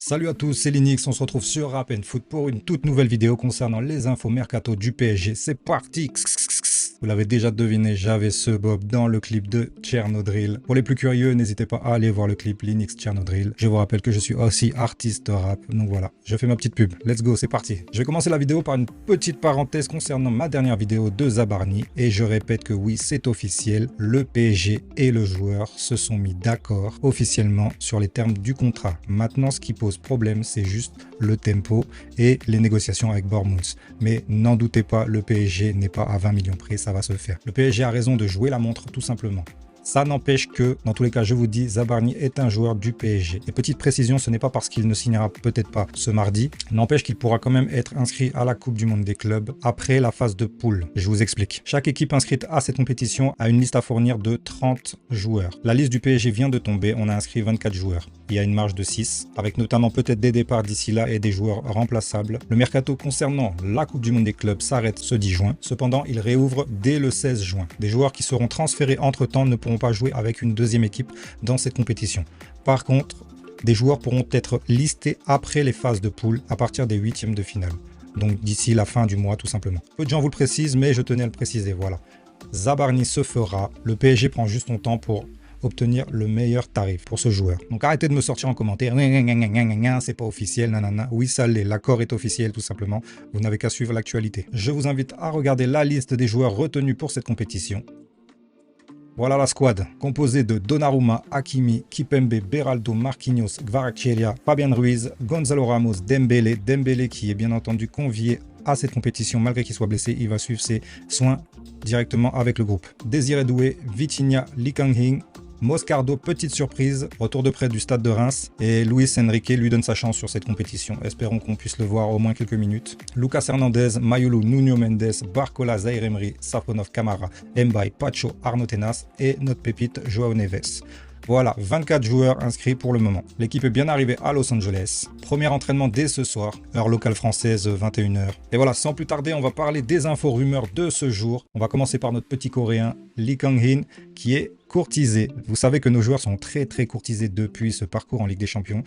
Salut à tous, c'est Linux, on se retrouve sur Rap & Foot pour une toute nouvelle vidéo concernant les infos mercato du PSG. C'est parti. Vous l'avez déjà deviné, j'avais ce Bob dans le clip de Tchernodrill. Pour les plus curieux, n'hésitez pas à aller voir le clip Linux Tchernodrill. Je vous rappelle que je suis aussi artiste rap, donc voilà, je fais ma petite pub. Let's go, c'est parti. Je vais commencer la vidéo par une petite parenthèse concernant ma dernière vidéo de Zabarni. Et je répète que oui, c'est officiel, le PSG et le joueur se sont mis d'accord officiellement sur les termes du contrat. Maintenant, ce qui pose problème, c'est juste le tempo et les négociations avec Bournemouth. Mais n'en doutez pas, le PSG n'est pas à 20 millions près, ça va se faire. Le PSG a raison de jouer la montre tout simplement. Ça n'empêche que, dans tous les cas, je vous dis, Zabarni est un joueur du PSG. Et petite précision, ce n'est pas parce qu'il ne signera peut-être pas ce mardi, n'empêche qu'il pourra quand même être inscrit à la Coupe du Monde des clubs après la phase de poule. Je vous explique. Chaque équipe inscrite à cette compétition a une liste à fournir de 30 joueurs. La liste du PSG vient de tomber, on a inscrit 24 joueurs. Il y a une marge de 6, avec notamment peut-être des départs d'ici là et des joueurs remplaçables. Le mercato concernant la Coupe du Monde des clubs s'arrête ce 10 juin. Cependant, il réouvre dès le 16 juin. Des joueurs qui seront transférés entre-temps ne pourront pas jouer avec une deuxième équipe dans cette compétition. Par contre, des joueurs pourront être listés après les phases de poule à partir des huitièmes de finale. Donc d'ici la fin du mois tout simplement. Peu de gens vous le précisent, mais je tenais à le préciser, voilà. Zabarni se fera, le PSG prend juste son temps pour obtenir le meilleur tarif pour ce joueur. Donc arrêtez de me sortir en commentaire, c'est pas officiel, nanana. Oui, ça l'est, l'accord est officiel tout simplement, vous n'avez qu'à suivre l'actualité. Je vous invite à regarder la liste des joueurs retenus pour cette compétition. Voilà la squad, composée de Donnarumma, Hakimi, Kipembe, Beraldo, Marquinhos, Kvaratskhelia, Fabian Ruiz, Gonzalo Ramos, Dembélé qui est bien entendu convié à cette compétition malgré qu'il soit blessé, il va suivre ses soins directement avec le groupe. Désiré Doué, Vitinha, Lee Kang-in, Moscardo, petite surprise, retour de près du stade de Reims, et Luis Enrique lui donne sa chance sur cette compétition. Espérons qu'on puisse le voir au moins quelques minutes. Lucas Hernandez, Mayulu, Nuno Mendes, Barcola, Zaïre Emery, Safonov, Camara, Mbaye, Pacho, Arnaud Tenas et notre pépite Joao Neves. Voilà, 24 joueurs inscrits pour le moment. L'équipe est bien arrivée à Los Angeles. Premier entraînement dès ce soir, heure locale française, 21 h. Et voilà, sans plus tarder, on va parler des infos rumeurs de ce jour. On va commencer par notre petit coréen, Lee Kang-in, qui est courtisé. Vous savez que nos joueurs sont très courtisés depuis ce parcours en Ligue des Champions.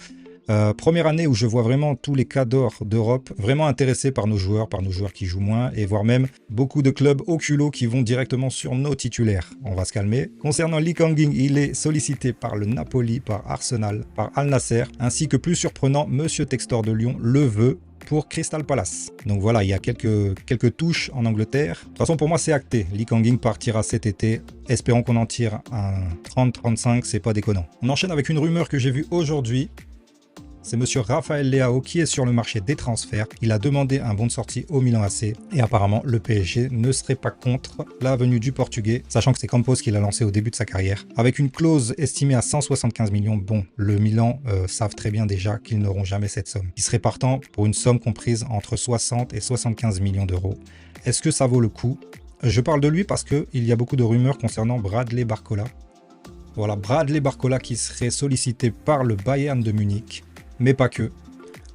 Première année où je vois vraiment tous les cadors d'Europe vraiment intéressés par nos joueurs qui jouent moins, et voire même beaucoup de clubs au culot qui vont directement sur nos titulaires. On va se calmer. Concernant Lee Kang-in, il est sollicité par le Napoli, par Arsenal, par Al Nasser, ainsi que plus surprenant, Monsieur Textor de Lyon le veut pour Crystal Palace. Donc voilà, il y a quelques touches en Angleterre. De toute façon, pour moi, c'est acté. Lee Kang-in partira cet été. Espérons qu'on en tire un 30-35, c'est pas déconnant. On enchaîne avec une rumeur que j'ai vue aujourd'hui. C'est monsieur Raphaël Leao qui est sur le marché des transferts. Il a demandé un bon de sortie au Milan AC et apparemment le PSG ne serait pas contre la venue du Portugais, sachant que c'est Campos qui l'a lancé au début de sa carrière. Avec une clause estimée à 175 millions, bon, le Milan savent très bien déjà qu'ils n'auront jamais cette somme. Il serait partant pour une somme comprise entre 60 et 75 millions d'euros. Est-ce que ça vaut le coup? Je parle de lui parce qu'il y a beaucoup de rumeurs concernant Bradley Barcola. Voilà, Bradley Barcola qui serait sollicité par le Bayern de Munich. Mais pas que.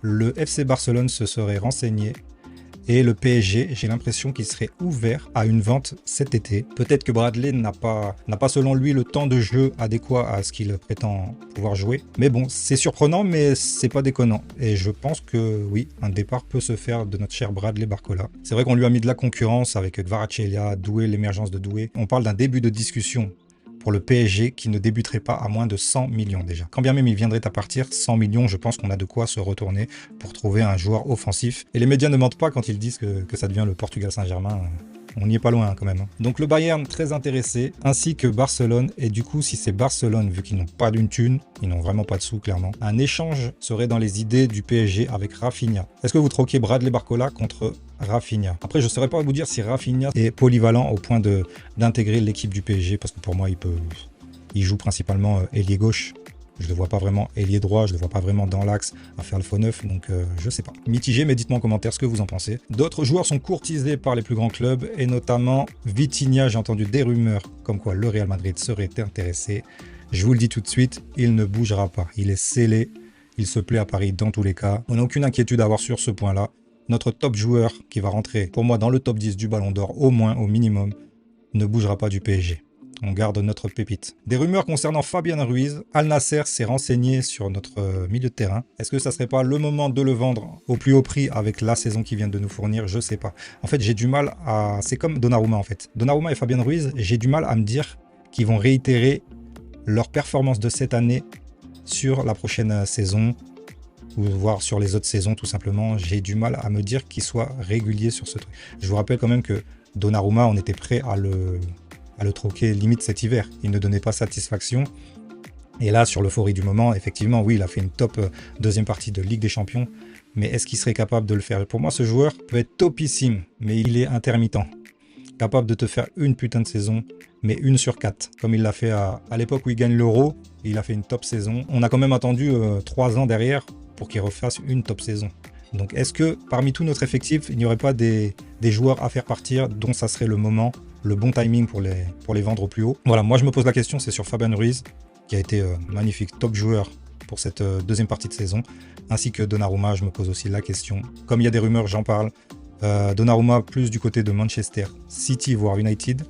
Le FC Barcelone se serait renseigné et le PSG, j'ai l'impression qu'il serait ouvert à une vente cet été. Peut-être que Bradley n'a pas selon lui le temps de jeu adéquat à ce qu'il prétend pouvoir jouer. Mais bon, c'est surprenant, mais c'est pas déconnant. Et je pense que oui, un départ peut se faire de notre cher Bradley Barcola. C'est vrai qu'on lui a mis de la concurrence avec Kvaratskhelia, Doué, l'émergence de Doué. On parle d'un début de discussion pour le PSG qui ne débuterait pas à moins de 100 millions déjà. Quand bien même il viendrait à partir, 100 millions, je pense qu'on a de quoi se retourner pour trouver un joueur offensif. Et les médias ne mentent pas quand ils disent que ça devient le Portugal Saint-Germain. On n'y est pas loin quand même. Donc le Bayern très intéressé, ainsi que Barcelone. Et du coup, si c'est Barcelone, vu qu'ils n'ont pas d'une thune, ils n'ont vraiment pas de sous clairement, un échange serait dans les idées du PSG avec Rafinha. Est-ce que vous troquez Bradley Barcola contre Rafinha? Après, je ne saurais pas vous dire si Rafinha est polyvalent au point d'intégrer l'équipe du PSG, parce que pour moi, il joue principalement ailier gauche. Je ne le vois pas vraiment ailier droit, je ne le vois pas vraiment dans l'axe à faire le faux neuf, donc je sais pas. Mitigé, mais dites-moi en commentaire ce que vous en pensez. D'autres joueurs sont courtisés par les plus grands clubs, et notamment Vitinha. J'ai entendu des rumeurs comme quoi le Real Madrid serait intéressé. Je vous le dis tout de suite, il ne bougera pas. Il est scellé, il se plaît à Paris dans tous les cas. On n'a aucune inquiétude à avoir sur ce point-là. Notre top joueur qui va rentrer, pour moi, dans le top 10 du Ballon d'Or, au moins, au minimum, ne bougera pas du PSG. On garde notre pépite. Des rumeurs concernant Fabian Ruiz. Al Nasser s'est renseigné sur notre milieu de terrain. Est-ce que ça serait pas le moment de le vendre au plus haut prix avec la saison qu'ils viennent de nous fournir? Je sais pas. En fait, j'ai du mal à... C'est comme Donnarumma en fait. Donnarumma et Fabian Ruiz, j'ai du mal à me dire qu'ils vont réitérer leur performance de cette année sur la prochaine saison, ou voire sur les autres saisons tout simplement. J'ai du mal à me dire qu'ils soient réguliers sur ce truc. Je vous rappelle quand même que Donnarumma, on était prêt à le troquer limite cet hiver. Il ne donnait pas satisfaction. Et là, sur l'euphorie du moment, effectivement, oui, il a fait une top deuxième partie de Ligue des Champions. Mais est-ce qu'il serait capable de le faire? Pour moi, ce joueur peut être topissime, mais il est intermittent. Capable de te faire une putain de saison, mais 1 sur 4, comme il l'a fait à l'époque où il gagne l'Euro. Il a fait une top saison. On a quand même attendu 3 ans derrière pour qu'il refasse une top saison. Donc est-ce que parmi tout notre effectif, il n'y aurait pas des joueurs à faire partir dont ça serait le moment, le bon timing pour les vendre au plus haut? Voilà, moi je me pose la question, c'est sur Fabian Ruiz, qui a été magnifique, top joueur pour cette deuxième partie de saison, ainsi que Donnarumma. Je me pose aussi la question. Comme il y a des rumeurs, j'en parle. Donnarumma plus du côté de Manchester City, voire United,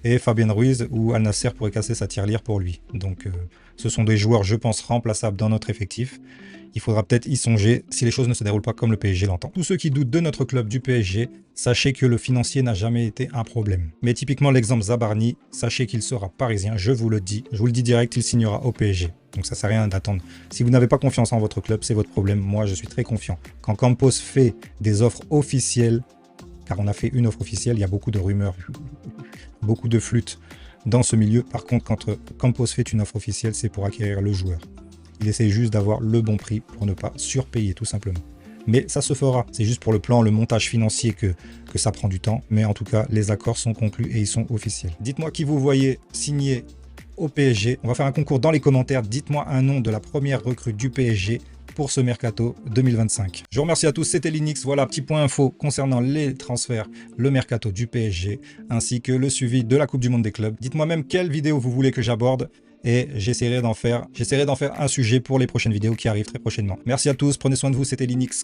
et Fabian Ruiz, où Al Nasser pourrait casser sa tirelire pour lui. Donc ce sont des joueurs, je pense, remplaçables dans notre effectif. Il faudra peut-être y songer si les choses ne se déroulent pas comme le PSG l'entend. Tous ceux qui doutent de notre club du PSG, sachez que le financier n'a jamais été un problème. Mais typiquement l'exemple Zabarni, sachez qu'il sera parisien, je vous le dis direct, il signera au PSG. Donc ça sert à rien d'attendre. Si vous n'avez pas confiance en votre club, c'est votre problème. Moi, je suis très confiant. Quand Campos fait des offres officielles, car on a fait une offre officielle, il y a beaucoup de rumeurs, beaucoup de flûtes dans ce milieu. Par contre, quand Campos fait une offre officielle, c'est pour acquérir le joueur. Il essaie juste d'avoir le bon prix pour ne pas surpayer tout simplement. Mais ça se fera. C'est juste pour le plan, le montage financier que ça prend du temps. Mais en tout cas, les accords sont conclus et ils sont officiels. Dites-moi qui vous voyez signer au PSG. On va faire un concours dans les commentaires. Dites-moi un nom de la première recrue du PSG pour ce mercato 2025. Je vous remercie à tous, c'était Linux. Voilà, petit point info concernant les transferts, le mercato du PSG, ainsi que le suivi de la Coupe du Monde des clubs. Dites-moi même quelle vidéo vous voulez que j'aborde. Et j'essaierai d'en faire un sujet pour les prochaines vidéos qui arrivent très prochainement. Merci à tous, prenez soin de vous, c'était Linux.